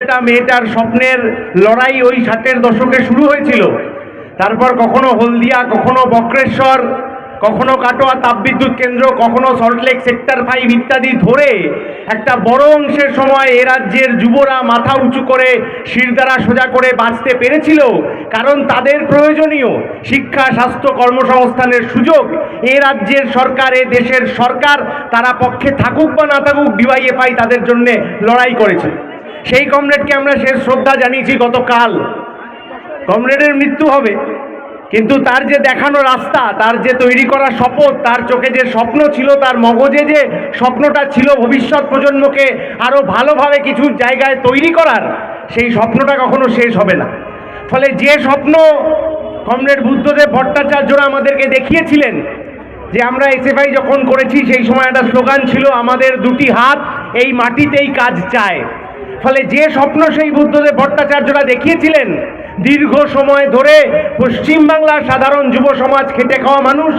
এটা মেয়েটার স্বপ্নের লড়াই ওই 60-এর দশকে শুরু হয়েছিল। তারপর কখনো হলদিয়া, কখনো বক্রেশ্বর, কখনো কাটোয়া তাপবিদ্যুৎ কেন্দ্র, কখনো সল্টলেক সেক্টর 5 ইত্যাদি ধরে একটা বড় অংশের সময় এ রাজ্যের যুবরা মাথা উঁচু করে শিরদাঁড়া সোজা করে বাঁচতে পেরেছিল, কারণ তাদের প্রয়োজনীয় শিক্ষা, স্বাস্থ্য, কর্মসংস্থানের সুযোগ এ রাজ্যের সরকার, এ দেশের সরকার, তারা পক্ষে থাকুক বা না থাকুক ডিওয়াইএফআই তাদের জন্য লড়াই করেছে। সেই কমরেডকে আমরা শেষ শ্রদ্ধা জানিয়েছি গতকাল। কমরেডের মৃত্যু হবে, কিন্তু তার যে দেখানো রাস্তা, তার যে তৈরি করা শপথ, তার চোখে যে স্বপ্ন ছিল, তার মগজে যে স্বপ্নটা ছিল ভবিষ্যৎ প্রজন্মকে আরো ভালোভাবে কিছু জায়গায় তৈরি করার, সেই স্বপ্নটা কখনো শেষ হবে না। ফলে যে স্বপ্ন কমরেড বুদ্ধদেব ভট্টাচার্যরা আমাদেরকে দেখিয়েছিলেন, যে আমরা এসএফআই যখন করেছি সেই সময় একটা স্লোগান ছিল, আমাদের দুটি হাত এই মাটিতেই কাজ চায়। ফলে যে স্বপ্ন সেই বুদ্ধদেব ভট্টাচার্যরা দেখিয়েছিলেন, দীর্ঘ সময় ধরে পশ্চিমবাংলার সাধারণ যুব সমাজ, খেটে খাওয়া মানুষ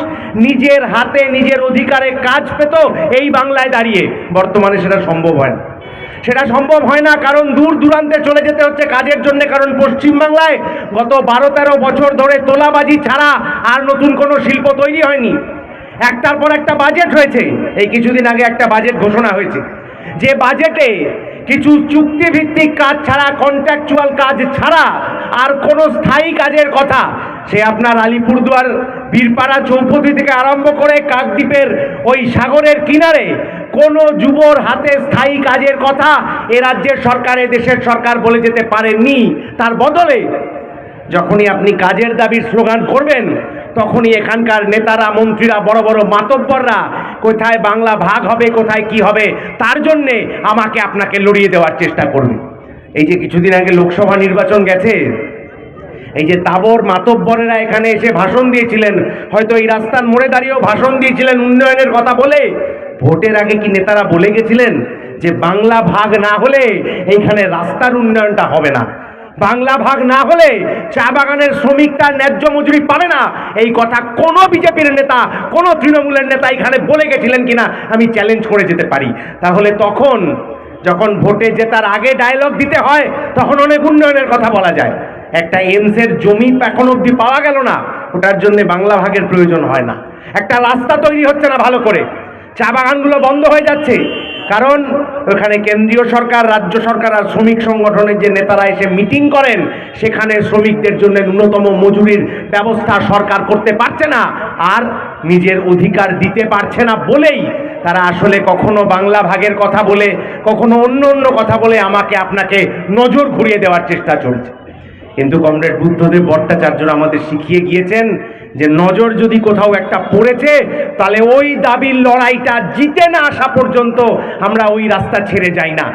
নিজের হাতে নিজের অধিকারে কাজ পেত এই বাংলায় দাঁড়িয়ে, বর্তমানে সেটা সম্ভব হয় না। সেটা সম্ভব হয় না কারণ দূর দূরান্তে চলে যেতে হচ্ছে কাজের জন্য। কারণ পশ্চিমবাংলায় গত 12-13 বছর ধরে তোলাবাজি ছাড়া আর নতুন কোনো শিল্প তৈরি হয়নি। একটার পর একটা বাজেট হয়েছে। এই কিছুদিন আগে একটা বাজেট ঘোষণা হয়েছে, যে বাজেটে কিছু চুক্তিভিত্তিক কাজ ছাড়া, কন্ট্রাকচুয়াল কাজ ছাড়া আর কোনো স্থায়ী কাজের কথা, সে আপনার আলিপুরদুয়ার বীরপাড়া চৌপতি থেকে আরম্ভ করে কাকদ্বীপের ওই সাগরের কিনারে কোনো যুবর হাতে স্থায়ী কাজের কথা এ রাজ্যের সরকার, এ দেশের সরকার বলে যেতে পারেননি। তার বদলে যখনই আপনি কাজের দাবির স্লোগান করবেন, তখনই এখানকার নেতারা, মন্ত্রীরা, বড় বড় মাতব্বররা কোথায় বাংলা ভাগ হবে, কোথায় কি হবে, তার জন্যে আমাকে আপনাকে লড়িয়ে দেওয়ার চেষ্টা করবে। এই যে কিছুদিন আগে লোকসভা নির্বাচন গেছে, এই যে তাবর মাতব্বরেরা এখানে এসে ভাষণ দিয়েছিলেন, হয়তো এই রাস্তার মোড়ে দাঁড়িয়েও ভাষণ দিয়েছিলেন উন্নয়নের কথা বলে। ভোটের আগে কি নেতারা বলে গেছিলেন যে বাংলা ভাগ না হলে এইখানে রাস্তার উন্নয়নটা হবে না, বাংলা ভাগ না হলে চা বাগানের শ্রমিকটা ন্যায্য মজুরি পাবে না? এই কথা কোনো বিজেপির নেতা, কোনো তৃণমূলের নেতা এখানে বলে গেছিলেন কিনা আমি চ্যালেঞ্জ করে যেতে পারি। তাহলে তখন যখন ভোটে জেতার আগে ডায়লগ দিতে হয়, তখন অনেক উন্নয়নের কথা বলা যায়। একটা এমসের জমি এখন অবধি পাওয়া গেল না, ওটার জন্য বাংলা ভাগের প্রয়োজন হয় না। একটা রাস্তা তৈরি হচ্ছে না ভালো করে, চা বাগানগুলো বন্ধ হয়ে যাচ্ছে, কারণ ওখানে কেন্দ্রীয় সরকার, রাজ্য সরকার আর শ্রমিক সংগঠনের যে নেতারা এসে মিটিং করেন, সেখানে শ্রমিকদের জন্য ন্যূনতম মজুরির ব্যবস্থা সরকার করতে পারছে না, আর নিজের অধিকার দিতে পারছে না বলেই তারা আসলে কখনো বাংলা ভাগের কথা বলে, কখনো অন্য অন্য কথা বলে আমাকে আপনাকে নজর ঘুরিয়ে দেওয়ার চেষ্টা চলছে। কিন্তু কমরেড বুদ্ধদেব ভট্টাচার্যরা আমাদের শিখিয়ে গিয়েছেন যে নজর যদি কোথাও একটা পড়েছে, তাহলে ওই দাবির লড়াইটা জিতে না আসা পর্যন্ত আমরা ওই রাস্তা ছেড়ে যাই না।